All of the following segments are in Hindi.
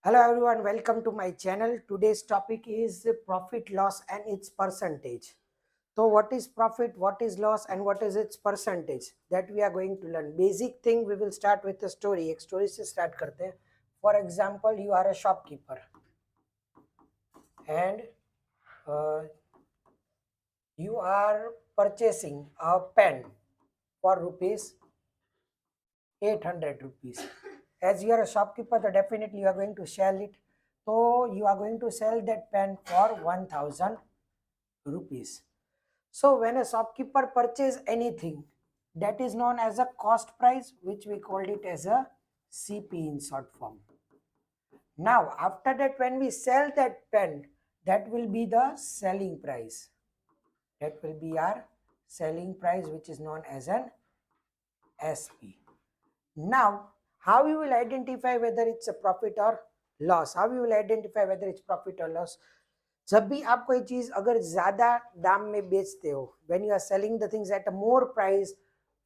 Hello everyone, welcome to my channel. Today's topic is profit loss and its percentage. So what is profit, what is loss and what is its percentage, that we are going to learn. Basic thing, we will start with a story. एक story से start करते हैं. For example, you are a shopkeeper and uh, you are purchasing a pen for rupees 800 rupees. As you are a shopkeeper, then definitely you are going to sell it. So you are going to sell that pen for 1000 rupees. So when a shopkeeper purchase anything, that is known as a cost price, which we called it as a CP in short form. Now after that, when we sell that pen, that will be the selling price. That will be our selling price, which is known as an SP. Now, how you will identify whether it's a profit or loss? How you will identify whether it's profit or loss? जब भी आप कोई चीज अगर ज्यादा दाम में बेचते हो, when you are selling the things at a more price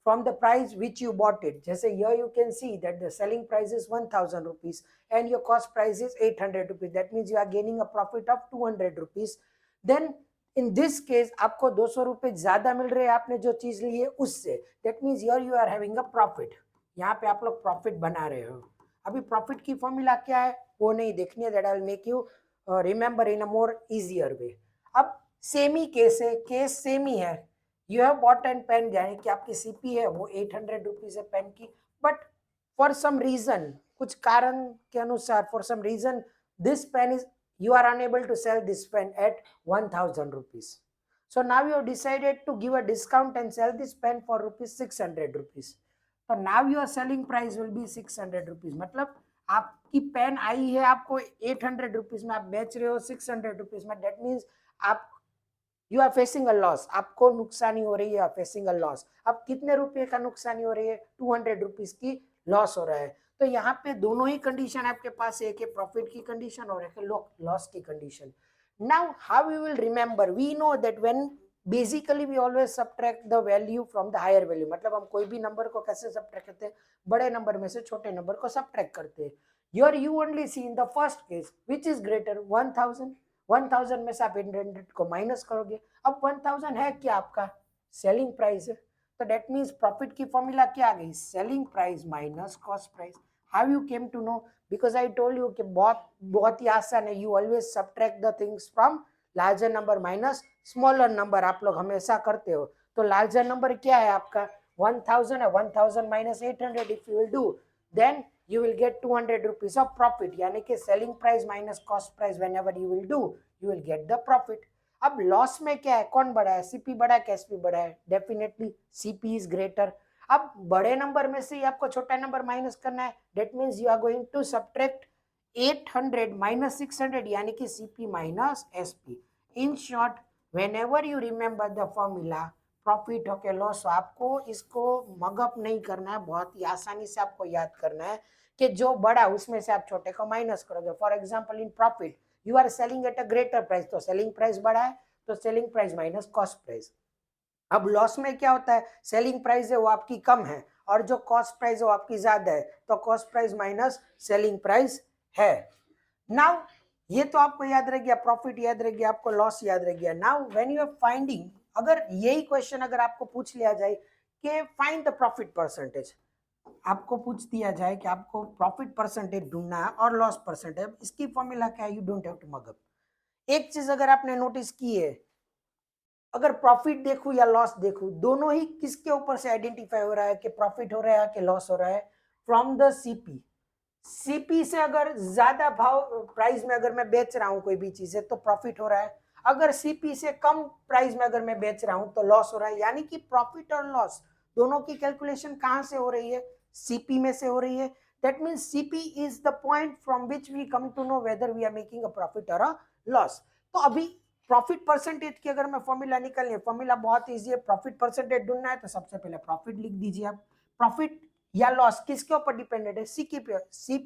from the price which you bought it, जैसे here you can see that the selling price is 1000 rupees and your cost price is 800 rupees, that means you are gaining a profit of 200 rupees. Then in this case आपको 200 रुपए ज्यादा मिल रहे हैं आपने जो चीज ली है उससे, that means here you are having a profit. यहाँ पे आप लोग प्रॉफिट बना रहे हो. अभी प्रॉफिट की फॉर्मूला क्या है वो नहीं देखनी है, that I will make you remember in a more easier way. अब सेम ही केस है, केस सेम ही है. You have bought and pen, यानी कि आपकी सीपी है वो 800 रुपीज है पेन की, बट फॉर सम रीजन, कुछ कारण के अनुसार, for some reason this pen is, you are unable to sell this pen at 1000 rupees. So now you have decided to give a discount and sell this pen for rupees 600 rupees. तो now your selling price will be 600 rupees. मतलब आपकी पेन आई है आपको 800 रुपीज में, आप बेच रहे हो 600 रुपीज में, डेट मीन्स आप you are facing a loss, आपको नुकसानी हो रही है, फेसिंग अ लॉस. अब कितने रुपए का नुकसानी हो रही है? 200 रुपीज की लॉस हो रहा है. तो यहाँ पे दोनों ही कंडीशन आपके पास है, एक है प्रॉफिट की कंडीशन और एक है लॉस की condition. Now how you will remember? We know that when basically we always subtract the value from the higher value. मतलब हम कोई भी नंबर को कैसे सब्ट्रैक्ट करते हैं? बड़े नंबर में से छोटे नंबर को सब्ट्रैक्ट करते हैं. Your you only see in the first case which is greater 1000. 1000 में से आप 800 को माइनस करोगे. अब 1000 है क्या? आपका सेलिंग प्राइस है. तो डेट मीन्स प्रॉफिट की फॉर्मूला क्या आ गई? Selling price minus cost price. How you came to know? Because I told you कि बहुत बहुत ही आसान है. You always subtract the things from larger number minus smaller number. आप लोग हमेशा करते हो. तो लार्जर नंबर क्या है आपका? 1000 है. 1000 minus 800 if you will do, then you will get 200 rupees of profit. यानी कि selling price minus cost price whenever you will do, you will get the profit. अब लॉस में क्या है? कौन बड़ा है? सीपी बड़ा है, एसपी बड़ा है? Definitely CP is greater. अब बड़े नंबर में से आपको छोटा नंबर माइनस करना है. That means you are going to subtract 800 minus 600, यानी कि CP minus SP. In short, whenever you remember the formula profit हो के लॉस हो, आपको इसको मगअप नहीं करना है, बहुत ही आसानी से आपको याद करना है कि जो बड़ा उसमें से आप छोटे को माइनस करोगे. For example in profit you are selling at a greater price, तो सेलिंग प्राइस बड़ा है तो selling price minus cost price. अब लॉस में क्या होता है? सेलिंग प्राइस है वो आपकी कम है और जो कॉस्ट प्राइस है वो आपकी ज्यादा है, तो cost price minus selling price है. नाउ ये तो आपको याद रह गया, प्रॉफिट याद रह गया, आपको लॉस याद रह गया. Now when you are finding, अगर यही क्वेश्चन अगर आपको पूछ लिया जाए कि फाइंड द प्रॉफिट परसेंटेज, आपको पूछ दिया जाए कि आपको प्रॉफिट परसेंटेज ढूंढना है और लॉस परसेंटेज, इसकी फॉर्मूला क्या है? You don't have to mug up. एक चीज अगर आपने नोटिस की है, अगर प्रॉफिट देखूं या लॉस देखूं, दोनों ही किसके ऊपर से आइडेंटिफाई हो रहा है कि प्रॉफिट हो रहा है कि लॉस हो रहा है? From the CP. सीपी से अगर ज्यादा भाव प्राइस में अगर मैं बेच रहा हूं कोई भी चीज है तो प्रॉफिट हो रहा है. अगर सीपी से कम प्राइस में अगर मैं बेच रहा हूं तो लॉस हो रहा है. यानी कि प्रॉफिट और लॉस दोनों की कैलकुलेशन कहां से हो रही है? सीपी में से हो रही है. That means CP is the point from which we come to know whether we are making a profit or a loss. तो अभी प्रॉफिट परसेंटेज की अगर मैं फॉर्मूला निकालनी है, फॉर्मूला बहुत ईजी है. प्रॉफिट परसेंटेज ढूंढना है तो सबसे पहले प्रॉफिट लिख दीजिए आप. प्रॉफिट या लॉस किसके ऊपर डिपेंडेंट है? सी के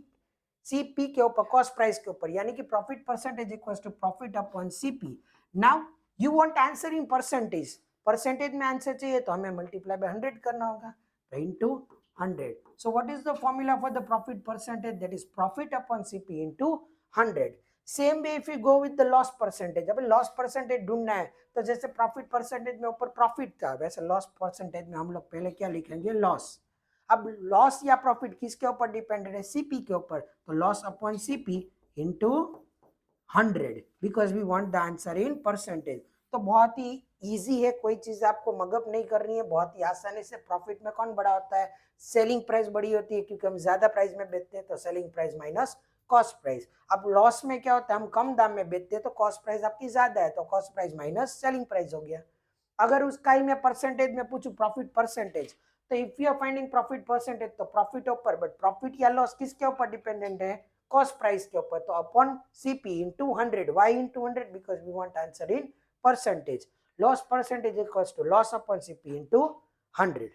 सीपी के ऊपर, कॉस्ट प्राइस के ऊपर. यानी कि profit percentage equals to profit upon CP. Now you want answer in percentage. Percentage में आंसर चाहिए तो हमें मल्टीप्लाई बाय 100 करना होगा, तो into 100. So what is the formula for the profit percentage? That is profit upon CP into 100. Same way if you go with the loss percentage, अब लॉस परसेंटेज ढूंढना है तो जैसे प्रॉफिट परसेंटेज में ऊपर प्रॉफिट था वैसे लॉस परसेंटेज में हम लोग पहले क्या लिखेंगे, लॉस. अब लॉस या प्रॉफिट किसके ऊपर डिपेंडेंट है, सीपी के ऊपर, तो loss upon CP into 100 because we want the answer in percentage. तो बहुत ही इजी है, कोई चीज आपको मगअप नहीं करनी है, बहुत ही आसानी से. प्रॉफिट में कौन बड़ा होता है, सेलिंग प्राइस बड़ी होती है क्योंकि हम ज्यादा प्राइस में बेचते हैं तो selling price minus cost price. अब लॉस में क्या होता है, हम कम दाम में बेचते हैं तो कॉस्ट प्राइस आपकी ज्यादा है तो cost price minus selling price हो गया. अगर उसका ही मैं परसेंटेज में पूछूं प्रॉफिट परसेंटेज, तो if you are finding profit percentage तो प्रॉफिट ऊपर, बट प्रॉफिट या लॉस किसके ऊपर डिपेंडेंट है, कॉस्ट प्राइस के ऊपर, तो upon CP into 100. Why into 100 because we want answer in percentage. Loss percentage equals to loss upon CP into 100.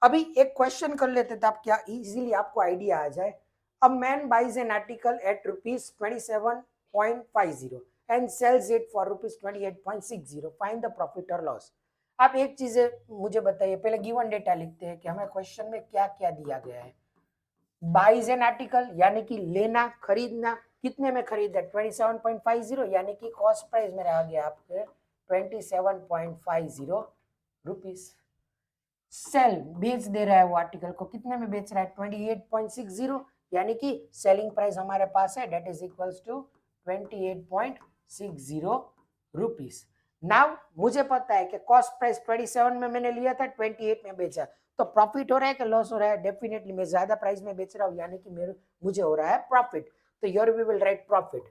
अभी एक क्वेश्चन कर लेते थे, आप क्या इजीली आपको आइडिया आ जाए. A man buys an article at ₹27.50 and sells it for ₹28.60. Find the profit or loss. आप एक चीज मुझे बताइए, पहले गिवन डेटा लिखते हैं कि हमें क्वेश्चन में क्या क्या दिया गया है. बाइज एन आर्टिकल यानी कि लेना, खरीदना, कितने में खरीदा, 27.50 यानी कि कॉस्ट प्राइस में रह गया आपके 27.50 रुपीज. सेल, बेच दे रहा है वो आर्टिकल को, कितने में बेच रहा है, 28.60 यानी कि सेलिंग प्राइस हमारे पास है that is equals to 28.60 rupees. Now मुझे पता है कि कॉस्ट प्राइस 27 में मैंने लिया था, 28 में बेचा, तो प्रॉफिट हो रहा है कि लॉस हो रहा है, डेफिनेटली मैं ज्यादा प्राइस में बेच रहा हूँ यानी कि मुझे हो रहा है प्रॉफिट, तो your we will write profit.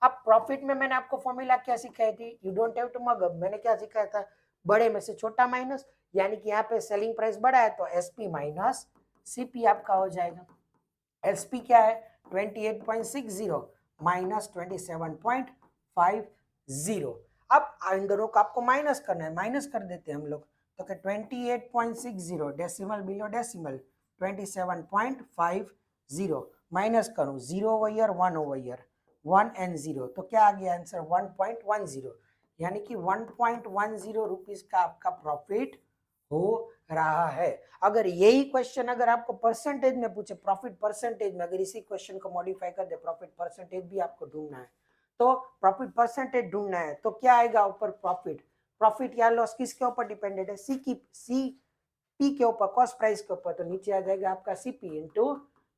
अब प्रॉफिट में मैंने आपको फॉर्मूला क्या सिखाई थी, you don't have to mug up, मैंने क्या सिखाया था, बड़े में से छोटा माइनस, यानी कि यहाँ पे सेलिंग प्राइस बड़ा है तो एसपी माइनस सीपी आपका हो जाएगा. एसपी क्या है, 28.60 माइनस 27.50. अब इन दोनों को आपको माइनस करना है, माइनस कर देते हैं हम लोग, तो 28.60 डेसिमल बिलो डेसिमल 27.50 माइनस करूं, 0 over year 1 over year 1 and 0, तो क्या आ गया आंसर 1.10, यानी कि 1.10 रुपीज का आपका प्रॉफिट हो रहा है. अगर यही क्वेश्चन अगर आपको परसेंटेज में पूछे, प्रॉफिट परसेंटेज में, अगर इसी क्वेश्चन को मॉडिफाई कर दे, प्रॉफिट परसेंटेज भी आपको ढूंढना है, तो प्रॉफिट परसेंटेज ढूंढना है तो क्या आएगा ऊपर, प्रॉफिट. प्रॉफिट या लॉस किसके ऊपर डिपेंडेंट है, सी पी के ऊपर, कॉस्ट प्राइस के ऊपर, तो नीचे आ जाएगा आपका CP into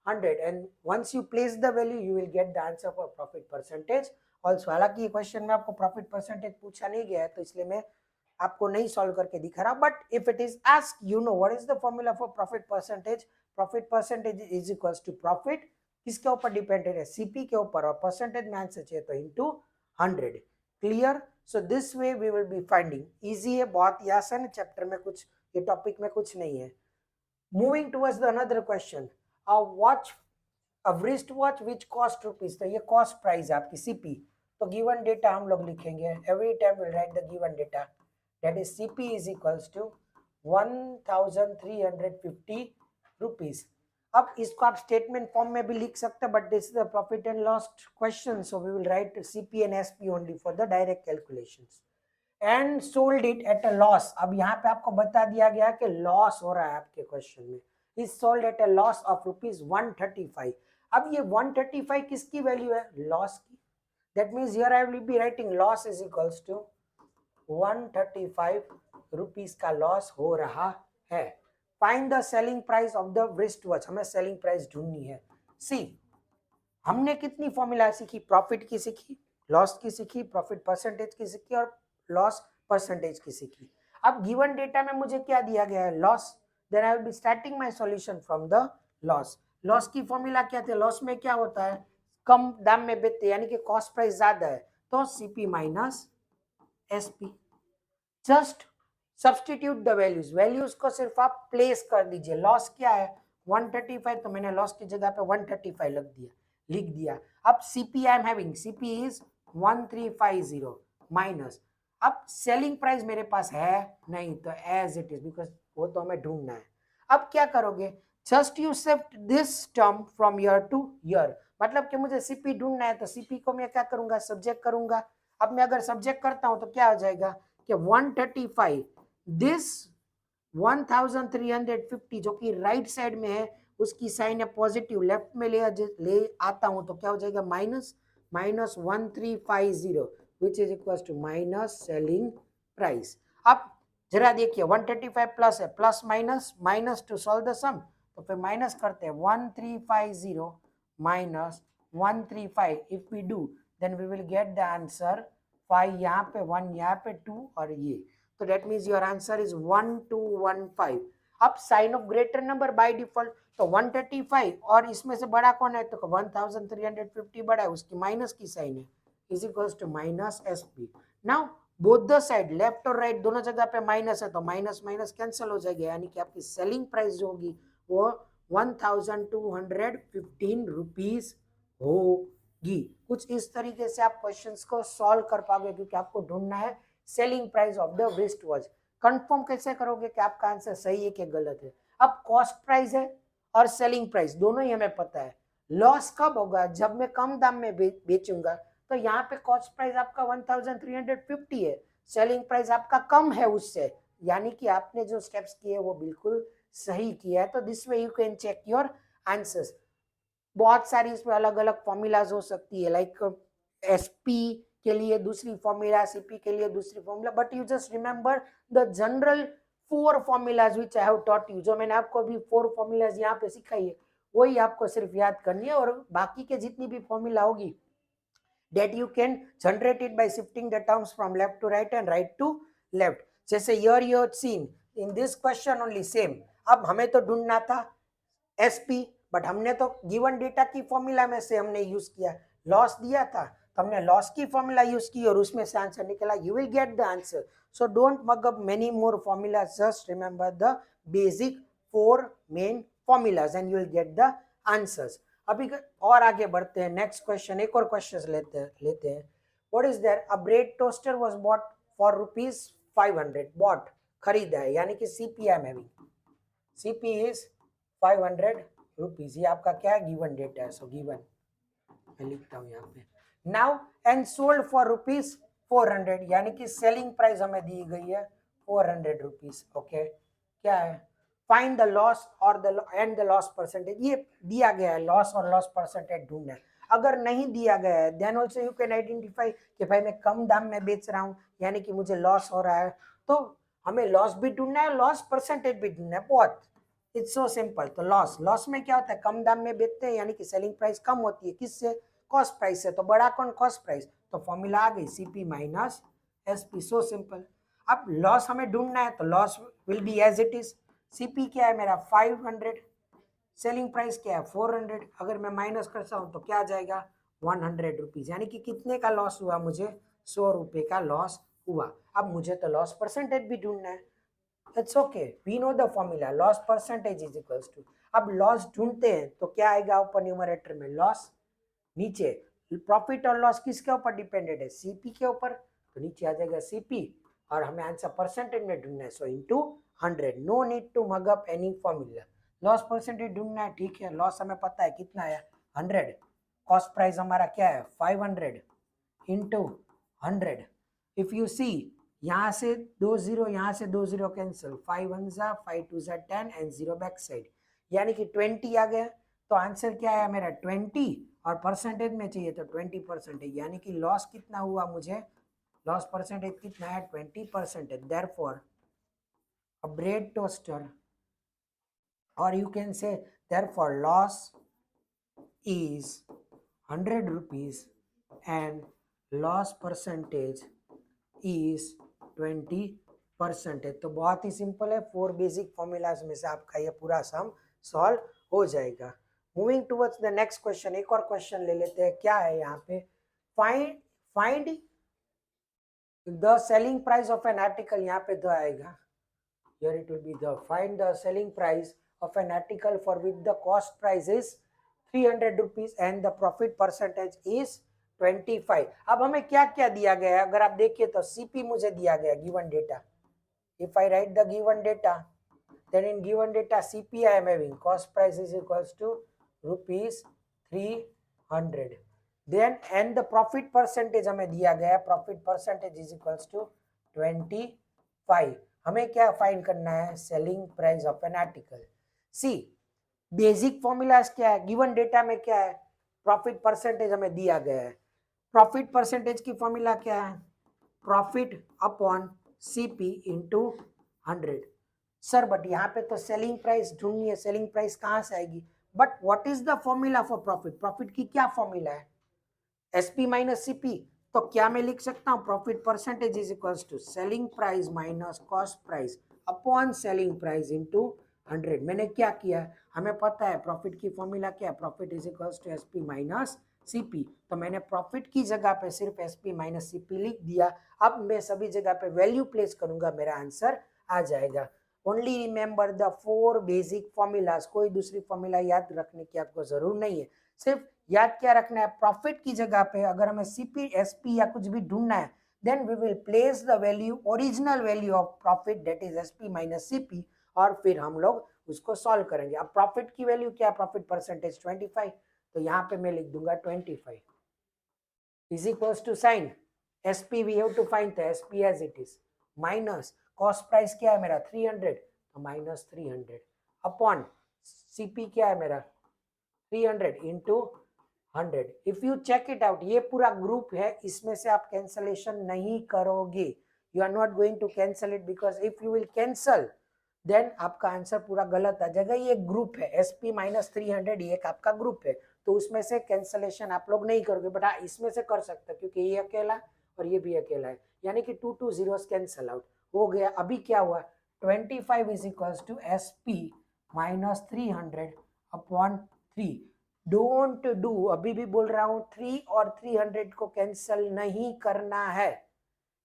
100 and once you place the value you will get the answer for profit percentage also. हालांकि क्वेश्चन में आपको प्रॉफिट परसेंटेज पूछा नहीं गया है तो इसलिए मैं आपको नहीं सॉल्व करके दिखा रहा, but if it is ask you know what is the formula for profit percentage. Profit percentage is equals to profit किसके ऊपर डिपेंडेंट है, सीपी के ऊपर, और परसेंटेज में आंसर चाहिए तो into 100. Clear. So this way we will be finding. Easy है, बहुत ही आसान है, चैप्टर में कुछ, ये टॉपिक में कुछ नहीं है. Moving towards the another question, a watch, a wrist watch which cost rupees, तो ये कॉस्ट प्राइस है आपकी सीपी, तो गिवन डेटा हम लोग लिखेंगे, every time will write the given data, that is CP is equals to 1350 rupees. अब इसको आप स्टेटमेंट फॉर्म में भी लिख सकते हैं, but this is the profit and loss question, so we will write CP and SP only for the direct calculations. And sold it at a loss, अब यहाँ पे आपको बता दिया गया कि लॉस हो रहा है आपके क्वेश्चन में, is sold at a loss of ₹135. अब ये 135 किसकी वैल्यू है, लॉस की. That means here I will be writing loss is equals to 135 rupees का लॉस हो रहा है. Find the selling price of the wrist watch, हमें सेलिंग प्राइस ढूंढनी है. सी, हमने कितनी फॉर्मूला सीखी, प्रॉफिट की सीखी, लॉस की सीखी, प्रॉफिट परसेंटेज की सीखी और लॉस परसेंटेज की सीखी. अब गिवन डेटा में मुझे क्या दिया गया है, loss, then I will be starting my solution from the loss. Loss की फॉर्मूला क्या थे, लॉस में क्या होता है, कम दाम में बेचते यानी कि कॉस्ट प्राइस ज्यादा है तो CP minus SP. Just substitute the values, values को सिर्फ आप प्लेस कर दीजिए. लॉस क्या है 135, तो मैंने लॉस की जगह पे 135 लिख दिया. अब CP I am having, CP is 1350 minus, अब सेलिंग प्राइस मेरे पास है नहीं तो एज इट इज, बिकॉज वो तो हमें ढूंढना है. अब क्या करोगे, just you shift this term from year two year, मतलब कि मुझे सीपी ढूंढना है तो सीपी को मैं क्या करूंगा, सब्जेक्ट करूंगा. अब मैं अगर सब्जेक्ट करता हूं तो क्या हो जाएगा कि 135 दिस 1350 जो कि राइट साइड में है, उसकी साइन है पॉजिटिव, लेफ्ट में ले आता हूं तो क्या हो जाएगा, minus minus 1350 which is equal to minus selling price. अब जरा देखिए 135 प्लस है, plus minus minus to solve the sum, तो फिर माइनस करते हैं 1350 minus 135, if we do then we will get the answer 5 यहाँ पे 1 यहाँ पे 2 और ये, तो that means your answer is 1215। अब sign of greater number by default तो 135 और इसमें से बड़ा कौन है, तो 1350 बड़ा है, उसकी माइनस की साइन है, is equals to minus SP. Now both the side left और राइट दोनों जगह पे माइनस है, तो माइनस माइनस कैंसिल हो जाएगा, यानी कि आपकी सेलिंग प्राइस जो होगी वो 1215 रुपीज होगी। कुछ इस तरीके से आप क्वेश्चंस को सॉल्व कर पाओगे, क्योंकि आपको ढूंढना है selling price of the wrist watch. Confirm कैसे करोगे कि आपका आंसर सही है कि गलत है? अब कॉस्ट प्राइस है और सेलिंग प्राइस दोनों ही हमें पता है, लॉस कब होगा, जब मैं कम दाम में बेचूंगा, तो यहाँ पे कॉस्ट प्राइस आपका 1350 है, सेलिंग प्राइस आपका कम है उससे, यानी कि आपने जो स्टेप्स किए वो बिल्कुल सही किया है। तो this way you can check your answers. बहुत सारी इसमें अलग अलग फॉर्मूलाज हो सकती है, लाइक एसपी के लिए दूसरी फॉर्मूला, सीपी के लिए दूसरी formula, but you just remember the general 4 formulas which I have taught you. जो मैंने आपको अभी 4 फॉर्मूलाज यहाँ पे सिखाई है वही आपको सिर्फ याद करनी है, और बाकी के जितनी भी फॉर्मूला होगी that you can generate it by shifting the terms from left to right and right to left। जैसे here you have seen in this question only same। अब हमें तो ढूंढना था एसपी, बट हमने तो गिवन डेटा की फॉर्मूला में से हमने यूज किया, लॉस दिया था तो हमने लॉस की फॉर्मूला यूज की और उसमें से आंसर निकला, you will get the answer. So don't mug up many more formula, just remember the basic 4 main formulas and you will get the answers. अभी और आगे बढ़ते हैं, नेक्स्ट क्वेश्चन, एक और क्वेश्चन लेते हैं। What is there, a bread toaster was bought for ₹500, bought खरीदा है, यानी कि सीपीआई में भी सीपी इज 500 रुपीज, ये आपका क्या है, गिवन डेटा है, सो गिवन मैं लिखता हूँ यहाँ पे। नाउ एंड सोल्ड फॉर ₹400, यानी कि सेलिंग प्राइस हमें दी गई है 400 रुपीज। ओके, क्या है, फाइंड द लॉस और the end the loss percentage, ये दिया गया है, लॉस और लॉस परसेंटेज ढूंढना है। अगर नहीं दिया गया है then also you can identify कि भाई मैं कम दाम में बेच रहा हूँ, यानी कि मुझे लॉस हो रहा है, तो हमें लॉस भी ढूंढना है, लॉस परसेंटेज भी ढूंढना है, बहुत इट्स सो सिंपल। तो लॉस, लॉस में क्या होता है, कम दाम में बेचते हैं, यानी कि सेलिंग प्राइस कम होती है, किससे, कॉस्ट प्राइस से, तो बड़ा कौन, कॉस्ट प्राइस, तो फॉर्मूला आ गई CP minus SP, so simple. अब लॉस हमें ढूंढना है तो loss will be as it is, CP क्या है मेरा 500, सेलिंग प्राइस क्या है 400, अगर मैं माइनस करता हूं तो क्या आ जाएगा 100 रुपीज, यानी कि कितने का लॉस हुआ, मुझे 100 रुपए का लॉस हुआ। अब मुझे तो लॉस परसेंटेज भी ढूंढना है, it's okay, we know the formula, loss percentage is equals to, अब लॉस ढूंढते हैं तो क्या आएगा ऊपर न्यूमरेटर में लॉस, नीचे प्रॉफिट और लॉस किसके ऊपर डिपेंडेंट है, सीपी के ऊपर, तो नीचे आ जाएगा सीपी, और हमें आंसर परसेंटेज में ढूंढना है, so into 100, no need to mug up any formula, loss percentage ढूंढना है, ठीक है, लॉस हमें पता है कितना है 100, कॉस्ट प्राइस हमारा क्या है 500 इंटू 100, इफ यू सी यहाँ से 2 0, यहाँ से 2 0 कैंसिल, 5 1 जा 5 2 जा 10 एंड 0 बैक साइड, यानी कि 20 आ गया, तो आंसर क्या है मेरा 20, और परसेंटेज में चाहिए तो 20%, यानी कि लॉस कितना हुआ मुझे, लॉस परसेंटेज कितना है 20%, देयरफॉर अ ब्रेड टोस्टर, और you can say therefore loss is 100 rupees and loss percentage is 20%। तो बहुत ही सिंपल है, 4 बेसिक फॉर्मूलाज में से आपका ये पूरा सम सॉल्व हो जाएगा। Moving towards the next question, एक और क्वेश्चन ले लेते हैं, क्या है यहाँ पे, find the selling price of an article, यहाँ पे द आएगा, here it will be the find the selling price of an article for which the cost price is 300 rupees and the profit percentage is 25। अब हमें क्या क्या दिया गया है, अगर आप देखिए तो सीपी मुझे दिया गया given data, if I write the given data then in given data CP I am having cost price is equals to rupees 300, then and the profit percentage हमें दिया गया है, profit percentage is equals to 25। हमें क्या फाइंड करना है, selling price of an article. See basic formulas क्या है, गिवन डेटा में क्या है, प्रॉफिट परसेंटेज हमें दिया गया है। प्रॉफिट परसेंटेज की फॉर्मूला क्या है, profit upon CP into 100। Sir but यहाँ पे तो सेलिंग प्राइस ढूंढनी है, सेलिंग प्राइस कहाँ से आएगी, but what is the formula for profit, profit की क्या फॉर्मूला है, एसपी माइनस सीपी। तो क्या मैं लिख सकता हूँ, profit percentage is equals to selling price minus cost price upon selling price into 100। मैंने क्या किया है, हमें पता है प्रॉफिट की फॉर्मूला क्या है, profit is equals to SP minus CP. तो मैंने प्रॉफिट की जगह पे सिर्फ एसपी माइनस सीपी लिख दिया। अब मैं सभी जगह पे वैल्यू प्लेस करूंगा, मेरा आंसर आ जाएगा। Only remember the 4 basic formulas, कोई दूसरी फॉर्मूला याद रखने की आपको जरूर नहीं है, सिर्फ याद क्या रखना है, प्रॉफिट की जगह पे अगर हमें सीपी एसपी या कुछ भी ढूंढना है, then we will place the value, original value of profit that is SP minus CP, और फिर हम लोग उसको सॉल्व करेंगे। अब प्रॉफिट की वैल्यू क्या है, प्रॉफिट परसेंटेज 25, तो यहाँ पे मैं लिख दूंगा 25 is equals to sign SP we have to find the SP as it is, minus cost price क्या है मेरा 300, तो माइनस 300 अपॉन सीपी क्या है मेरा 300 into 100। If you check it out, ये पूरा ग्रुप है, इसमें से आप कैंसलेशन नहीं करोगे, you are not going to cancel it, because if you will cancel then आपका आंसर पूरा गलत आ जाएगा। ये ग्रुप है एसपी माइनस 300, ये एक आपका ग्रुप है, तो उसमें से कैंसलेशन आप लोग नहीं करोगे, बट हाँ इसमें से कर सकते हो क्योंकि ये अकेला और ये भी अकेला है, यानी कि 2 जीरोस कैंसल आउट हो गया। अभी क्या हुआ, 25 is equals to S P minus 300 upon 3। Don't do, अभी भी बोल रहा हूं 3 और 300 को कैंसल नहीं करना है,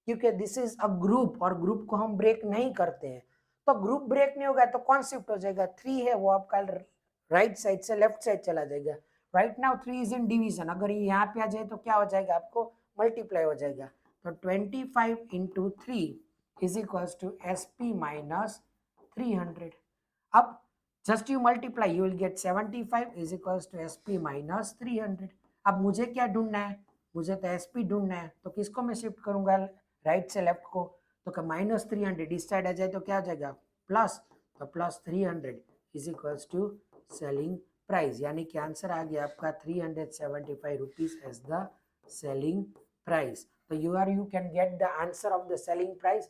क्योंकि दिस इज अ ग्रुप और ग्रुप को हम ब्रेक नहीं करते हैं। तो ग्रुप ब्रेक नहीं होगा तो कौन शिफ्ट हो जाएगा, 3 है वो आपका राइट साइड से लेफ्ट साइड चला जाएगा। Right now 3 is in division, अगर ये यहाँ पे आ जाए तो क्या हो जाएगा, आपको मल्टीप्लाई हो जाएगा। तो 25 into 3 is equals to S P minus 300। अब just you multiply, you will get 75 is equals to S P minus 300। अब मुझे क्या ढूंढना है, मुझे तो एस पी ढूंढना है, तो किसको मैं शिफ्ट करूंगा, राइट से लेफ्ट को, तो माइनस 300 इस साइड आ जाए तो क्या आ जाएगा प्लस, तो plus 300 is equals to selling price, यानी कि आंसर आ गया आपका 375 rupees as the selling price. तो you can get the answer of the selling price,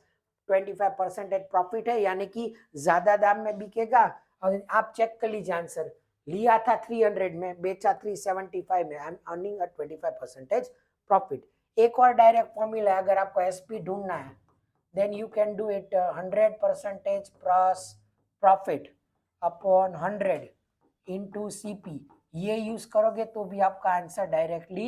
25% profit है, यानी कि ज्यादा दाम में बिकेगा। और आप चेक कर लीजिए आंसर, लिया था 300 में, बेचा 375 में, I am earning a 25% profit. एक और डायरेक्ट फॉर्मूला है, अगर आपको एसपी ढूंढना है then you can do it 100% plus profit upon 100 into CP, ये यूज करोगे तो भी आपका आंसर डायरेक्टली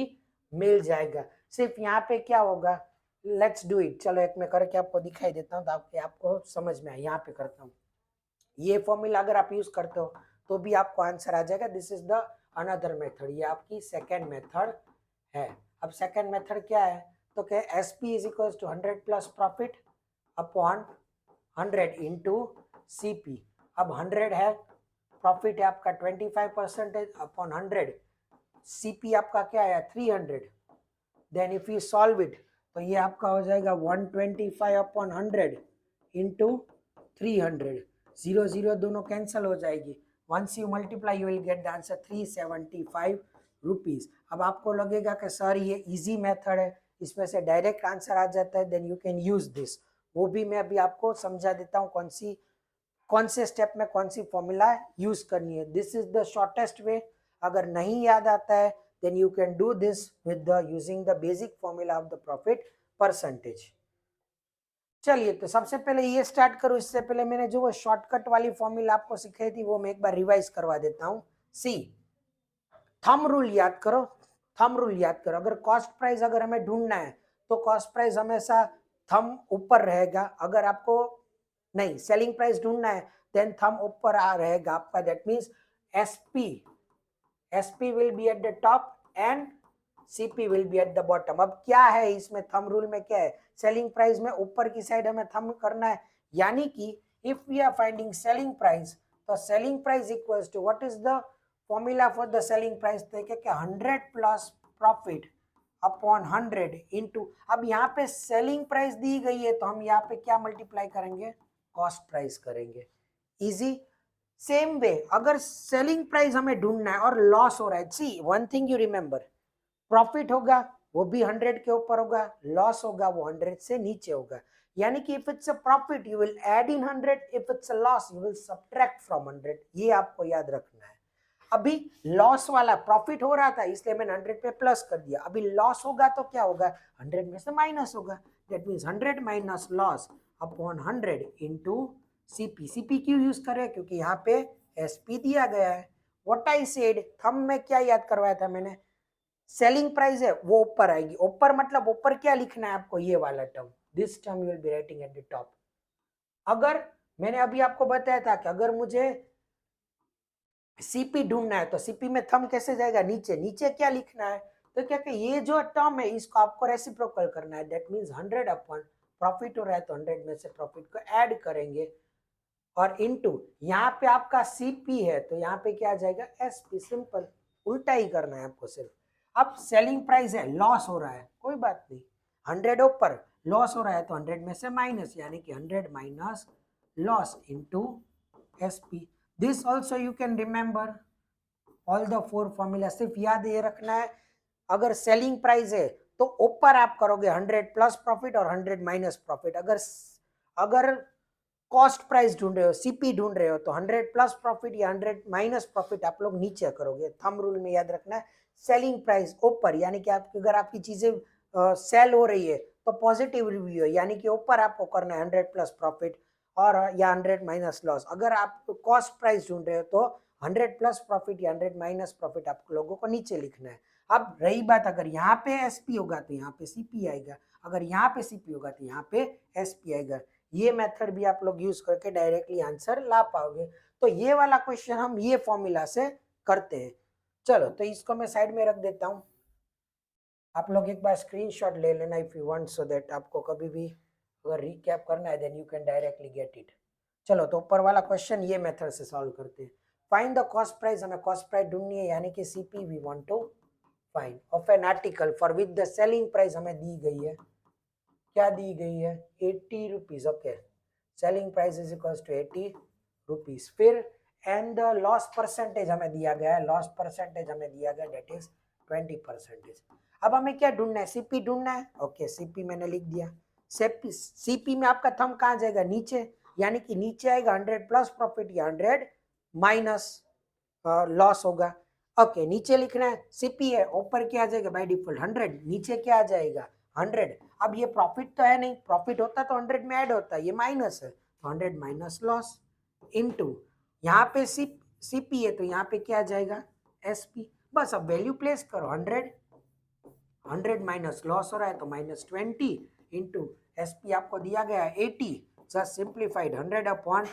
मिल जाएगा। सिर्फ यहाँ पे क्या होगा, लेट्स डू इट, चलो एक मैं करके आपको दिखाई देता हूँ ताकि आपको समझ में आए। यहाँ पे करता हूँ, ये फॉर्मूला अगर आप यूज करते हो तो भी आपको आंसर आ जाएगा। This is the another method, ये आपकी सेकेंड मेथड है। अब सेकेंड मेथड क्या है, तो क्या S P is equal to 100 plus profit upon 100 into C P. अब 100 है, प्रॉफिट है आपका 25% अपॉन 100, सीपी आपका क्या है 300, then if you solve it तो ये आपका हो जाएगा 125 अपॉन 100 इंटू 300, 0 0 दोनों कैंसिल हो जाएगी, once you multiply you will get the answer 375 rupees. अब आपको लगेगा कि सर ये इजी मेथड है, इसमें से डायरेक्ट आंसर आ जाता है, then you can use this, वो भी मैं अभी आपको समझा देता हूँ कौन से स्टेप में कौन सी फॉर्मूला यूज करनी है। दिस इज द शॉर्टेस्ट वे, अगर नहीं याद आता है then you can do this with the using the basic formula of the profit percentage। चलिए तो सबसे पहले ये स्टार्ट करूं, इससे पहले मैंने जो वो शॉर्टकट वाली फॉर्मूला आपको सिखाई थी वो मैं एक बार रिवाइज करवा देता हूं। सी थंब रूल याद करो, थंब रूल याद करो, अगर कॉस्ट प्राइस अगर हमें ढूंढना है तो कॉस्ट प्राइस हमेशा थंब ऊपर रहेगा, अगर आपको नहीं सेलिंग प्राइस ढूंढना है देन थंब ऊपर आ रहेगा आपका, that means SP SP will be at the top and CP will be at the bottom. अब क्या है इसमें थंब रूल में क्या है, सेलिंग प्राइस में ऊपर की साइड हमें थंब करना है, यानी कि if we are finding selling price तो selling price equals to what is the formula for the selling price, तो क्या 100 प्लस प्रॉफिट अपॉन 100 इंटू, अब यहाँ पे सेलिंग प्राइस दी गई है तो हम यहाँ पे क्या मल्टीप्लाई करेंगे कॉस्ट प्राइस करेंगे, इजी। सेम वे अगर सेलिंग प्राइस हमें ढूंढना है और लॉस हो रहा है, see one thing you remember, profit होगा वो भी 100 के ऊपर होगा, लॉस होगा वो 100 से नीचे होगा। यानी कि if it's a profit you will add in 100, if it's a loss you will subtract from 100। ये आपको याद रखना है। अभी लॉस वाला, प्रॉफिट हो रहा था इसलिए मैंने 100 पे प्लस कर दिया, अभी लॉस होगा तो क्या होगा, 100 में से माइनस होगा। That means 100 minus loss upon 100 into CP. CP क्यों यूज करें, क्योंकि यहाँ पे एसपी दिया गया है। व्हाट आई सेड, थंब में क्या याद करवाया था मैंने, सेलिंग प्राइस है वो ऊपर आएगी, ऊपर मतलब ऊपर क्या लिखना है आपको, ये वाला term, this term you will be writing at the top. अगर मैंने अभी आपको बताया था कि अगर मुझे सीपी ढूंढना है तो सीपी में थंब कैसे जाएगा, नीचे, नीचे क्या लिखना है, तो क्या कि ये जो टर्म है इसको आपको रेसिप्रोकल करना है। दैट मींस 100 अपॉन प्रॉफिट हो रहा है तो 100 में से प्रॉफिट को ऐड करेंगे और इनटू यहाँ पे आपका सीपी है तो यहाँ पे क्या आ जाएगा, एसपी। सिंपल, उल्टा ही करना है आपको सिर्फ। अब सेलिंग प्राइस है, लॉस हो रहा है, कोई बात नहीं, 100 ऊपर, लॉस हो रहा है तो 100 में से माइनस, यानी कि 100 minus loss into SP. This also you can remember all the 4 formula, सिर्फ याद ये रखना है अगर सेलिंग प्राइस है तो ऊपर आप करोगे 100 प्लस प्रॉफिट और 100 माइनस प्रॉफिट। अगर अगर कॉस्ट प्राइस ढूंढ रहे हो, सीपी ढूंढ रहे हो तो 100 प्लस प्रॉफिट या 100 माइनस प्रॉफिट आप लोग नीचे करोगे। थंब रूल में याद रखना है, सेलिंग प्राइस ऊपर, यानी कि आप अगर आपकी चीजें सेल हो रही है तो पॉजिटिव रिव्यू है, यानी कि ऊपर आपको करना है 100 प्लस प्रॉफिट और या 100 माइनस लॉस। अगर आप कॉस्ट प्राइस ढूंढ रहे हो तो 100 प्लस प्रॉफिट या 100 माइनस प्रॉफिट आप लोगों को नीचे लिखना है। अब रही बात, अगर यहाँ पे एसपी होगा तो यहाँ पे सीपी आएगा, अगर यहाँ पे सीपी होगा तो यहाँ पे एसपी आएगा। ये मेथड भी आप लोग यूज करके डायरेक्टली आंसर ला पाओगे। तो ये वाला क्वेश्चन हम ये फॉर्मूला से करते हैं। चलो तो इसको मैं साइड में रख देता हूँ, आप लोग एक बार स्क्रीनशॉट ले लेना if you want, so that आपको कभी भी अगर रिकैप करना है then you can directly get it. चलो तो ऊपर वाला क्वेश्चन ये मेथड से सॉल्व करते हैं। फाइंड द कॉस्ट प्राइस, हमें कॉस्ट प्राइस ढूंढनी है, यानी कि CP we want to find of an article for with the selling price हमें दी गई है, क्या दी गई है, 80 rupees. Okay, selling price is equal to 80 rupees. फिर एंड द लॉस परसेंटेज हमें दिया गया है, लॉस परसेंटेज हमें दिया गया दैट इज 20%। अब हमें क्या ढूंढना है, सीपी ढूंढना है। ओके, सीपी मैंने लिख दिया। सीपी में आपका थंब कहाँ जाएगा, नीचे, यानी कि नीचे आएगा 100 प्लस प्रॉफिट या 100 माइनस लॉस होगा। ओके, नीचे लिखना है, सीपी है, ऊपर क्या आ जाएगा बाय डिफॉल्ट 100, नीचे क्या आ जाएगा 100। अब ये प्रॉफिट तो है नहीं, प्रॉफिट होता तो 100 में ऐड होता है, ये माइनस है तो 100 माइनस लॉस इनटू यहाँ पे सीपी है तो यहाँ पे क्या आ जाएगा एसपी। बस अब वैल्यू प्लेस करो, 100 माइनस लॉस हो रहा है तो -20 इंटू एसपी आपको दिया गया है 80, just simplified 100 upon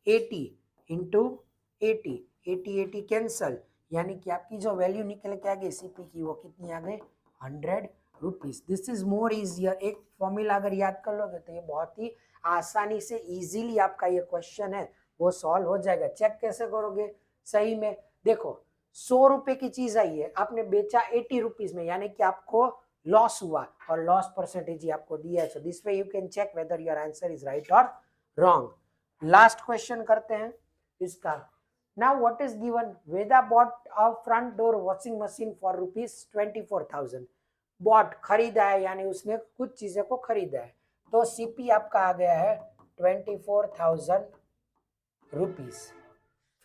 80 into 80, 80 cancel, यानी कि आपकी जो वैल्यू निकल के आ गई सीपी की वो कितनी आ गई 100 rupees. This is more easier. एक फॉर्मूला अगर याद कर लोगे तो ये बहुत ही आसानी से इजीली आपका ये क्वेश्चन है वो सॉल्व हो जाएगा। चेक कैसे करोगे, सही में देखो 100 रुपए की चीज आई है, आपने बेचा 80 रुपीज में, यानी कि आपको लॉस हुआ और लॉस परसेंटेज ही आपको दिया है। So this way you can check whether your answer is right और रॉन्ग। लास्ट क्वेश्चन करते हैं इसका। Now what is given, Veda bought a front door washing machine for ₹24,000। Bought खरीदा है, यानी उसने कुछ चीजें को खरीदा है, तो सीपी आपका आ गया है 24,000 रुपीज।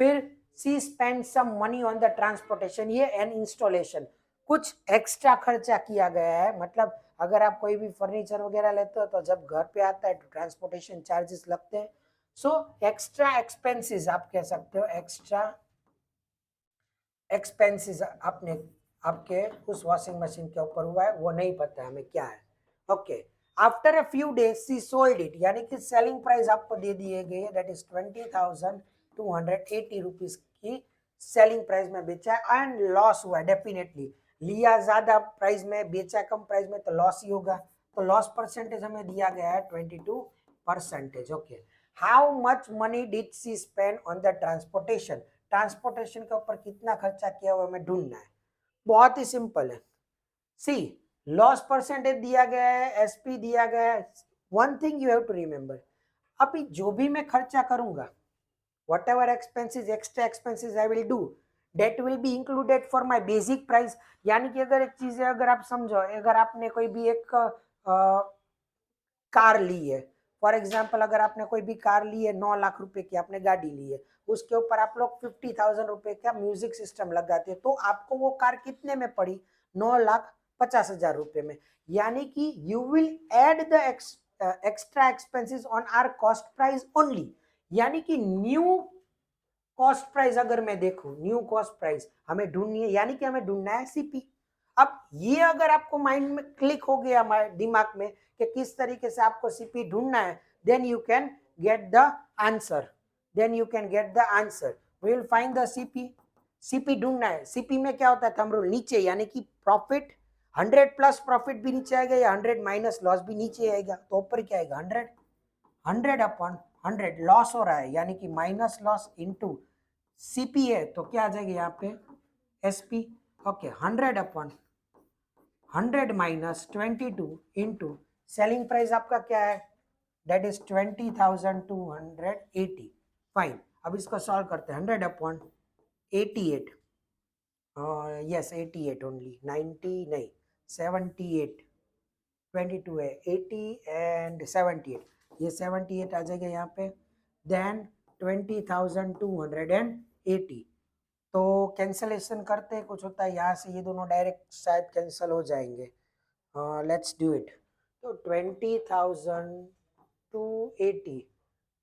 फिर see spend some money on the transportation, ये एन इंस्टॉलेशन, कुछ एक्स्ट्रा खर्चा किया गया है। मतलब अगर आप कोई भी फर्नीचर वगैरह लेते हो तो जब घर पे आता है तो ट्रांसपोर्टेशन चार्जेस लगते हैं। सो एक्स्ट्रा एक्सपेंसेस आप कह सकते हो, एक्स्ट्रा एक्सपेंसेस आपने आपके उस वॉशिंग मशीन के ऊपर हुआ है, वो नहीं पता है हमें क्या है। Okay, after a few days she sold it, यानी कि सेलिंग प्राइस आपको दे दिए गए है दैट इज 20,280 रुपीज की सेलिंग प्राइस में बेचा है एंड लॉस हुआ है। डेफिनेटली लिया ज्यादा प्राइस में, बेचा कम प्राइस में तो लॉस ही होगा। तो लॉस परसेंटेज हमें दिया गया है 22%। Okay, how much money did she spend on the transportation, transportation के ऊपर कितना खर्चा किया हुआ हमें ढूंढना है। बहुत ही सिंपल है, सी लॉस परसेंटेज दिया गया है, एसपी दिया गया है। One thing you have to remember, अभी जो भी मैं खर्चा करूंगा, whatever expenses extra expenses I will do, that will be included for my basic price. यानी कि अगर एक चीज है, अगर आप समझो, अगर आपने कोई भी एक कार ली है, फॉर एग्जाम्पल अगर आपने कोई भी कार ली है, 9 लाख रुपए की आपने गाड़ी ली है, उसके ऊपर आप लोग 50,000 रुपए का म्यूजिक सिस्टम लगाते हैं, तो आपको वो कार कितने में पड़ी? 9,50,000 रुपए में। यानी कि you will add the extra expenses on our cost price only. यानी कि न्यू कॉस्ट प्राइस अगर मैं देखूं, न्यू कॉस्ट प्राइस हमें ढूंढनी है, यानी कि हमें ढूंढना है सीपी। अब ये अगर आपको माइंड में क्लिक हो गया दिमाग में कि किस तरीके से आपको सीपी ढूंढना है, then you can get the answer, then you can get the answer. We will find the CP. CP ढूंढना है, सीपी में क्या होता है थंब रूल, नीचे, यानी कि प्रॉफिट 100 प्लस प्रॉफिट भी नीचे आएगा या 100 माइनस लॉस भी नीचे आएगा, तो ऊपर क्या आएगा? 100। 100 अपॉन 100 लॉस हो रहा है, यानी कि माइनस लॉस इनटू सीपी है, तो क्या आ जाएगा यहाँ पे? SP. Okay, 100 upon 100 minus 22 into selling price आपका क्या है? That is 20,280। फाइन, अब इसको सॉल्व करते हैं। 100 अपॉन 88, यस 88 ओनली, 90 नहीं, 78, 22 है, 80 एंड 78, ये 78 आ जाएगा यहाँ पे। देन 20,280, तो कैंसलेशन करते हैं, कुछ होता है यहाँ से, ये दोनों डायरेक्ट शायद कैंसिल हो जाएंगे। Let's do it. तो 20,280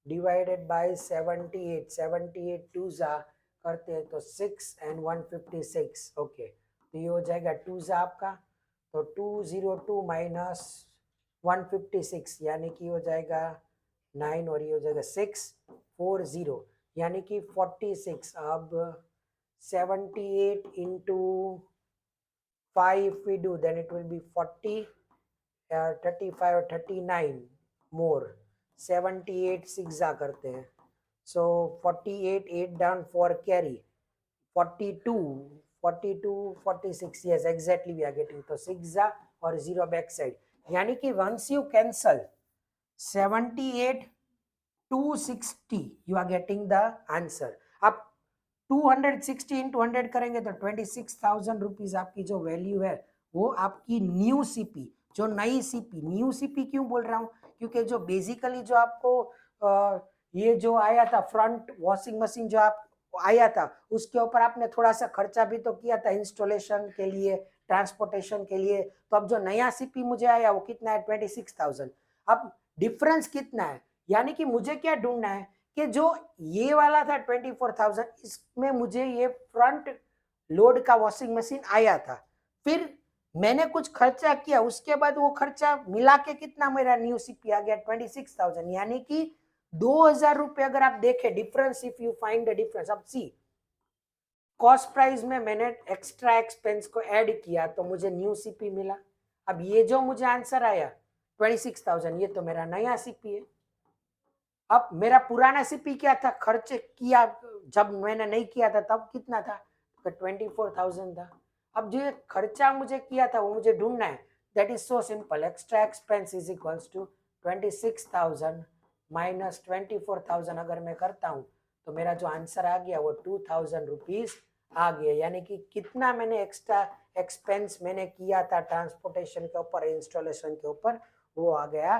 डिवाइडेड बाय 78, 78 टू जा करते हैं तो 6 एंड 156। ओके, तो ये हो जाएगा 2 जा आपका, तो 202 माइनस 156, यानी कि हो जाएगा 9 और ये हो जाएगा 640, यानी कि 46। अब 78 into 5 we do, then it will be 40, 35 और 39 more, 78 सिक्सा करते हैं, so 48, 8 down, 4 carry, 42, 42, 46, yes exactly we are getting, तो सिक्सा और 0 बैक साइड, यानी कि once you cancel 78 260 you are getting the answer। अब 260 इंटू 100 करेंगे तो 26,000 रुपीज आपकी जो वैल्यू है वो आपकी न्यू सीपी, जो नई सीपी। न्यू सीपी क्यों बोल रहा हूँ? क्योंकि जो बेसिकली जो आपको ये जो आया था फ्रंट वॉशिंग मशीन जो आप आया था, उसके ऊपर आपने थोड़ा सा खर्चा भी तो किया था इंस्टॉलेशन के लिए, ट्रांसपोर्टेशन के लिए। तो अब जो नया सीपी मुझे आया वो कितना है? 26,000। अब डिफरेंस कितना है? यानी कि मुझे क्या ढूंढना है कि जो ये वाला था 24,000, इसमें मुझे ये फ्रंट लोड का वॉशिंग मशीन आया था, फिर मैंने कुछ खर्चा किया, उसके बाद वो खर्चा मिला के कितना मेरा न्यू सीपी आ गया? 26,000। यानी कि 2,000 रुपए अगर आप देखें difference, if you find the difference. अब सी, कॉस्ट प्राइस में मैंने एक्स्ट्रा एक्सपेंस को ऐड किया तो मुझे न्यू सीपी मिला। अब ये जो मुझे आंसर आया 26,000, ये तो मेरा नया सीपी है। अब मेरा पुराना सीपी क्या था? खर्च किया जब मैंने नहीं किया था तब कितना था? तो 24,000 था। अब जो खर्चा मुझे किया था वो मुझे ढूंढना है। That is so simple, extra expense is equals to 26,000 minus 24,000 अगर मैं करता हूँ तो मेरा जो आंसर आ गया वो 2,000 रुपीज आ गया। यानी कि कितना मैंने एक्स्ट्रा एक्सपेंस मैंने किया था ट्रांसपोर्टेशन के ऊपर, इंस्टॉलेशन के ऊपर, वो आ गया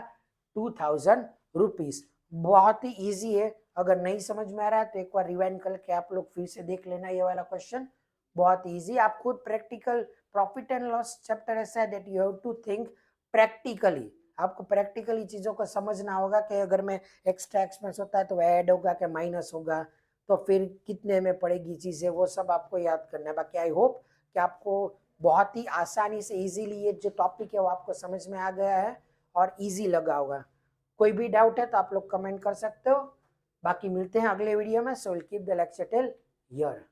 2,000 रुपीज। बहुत ही इजी है, अगर नहीं समझ में आ रहा है तो एक बार रिवाइंड करके आप लोग फिर से देख लेना ये वाला क्वेश्चन, बहुत इजी। आप खुद practical, profit and loss chapter ऐसा है that you have to think practically. आपको प्रैक्टिकली चीजों को समझना होगा कि अगर मैं एक्स्ट्रा एक्सपेंस होता है तो ऐड होगा कि माइनस होगा, तो फिर कितने में पड़ेगी चीजें, वो सब आपको याद करना है। बाकी आई होप कि आपको बहुत ही आसानी से इजीली ये जो टॉपिक है वो आपको समझ में आ गया है और इजी लगा होगा। कोई भी डाउट है तो आप लोग कमेंट कर सकते हो। बाकी मिलते हैं अगले वीडियो में। So will keep the lecture till here.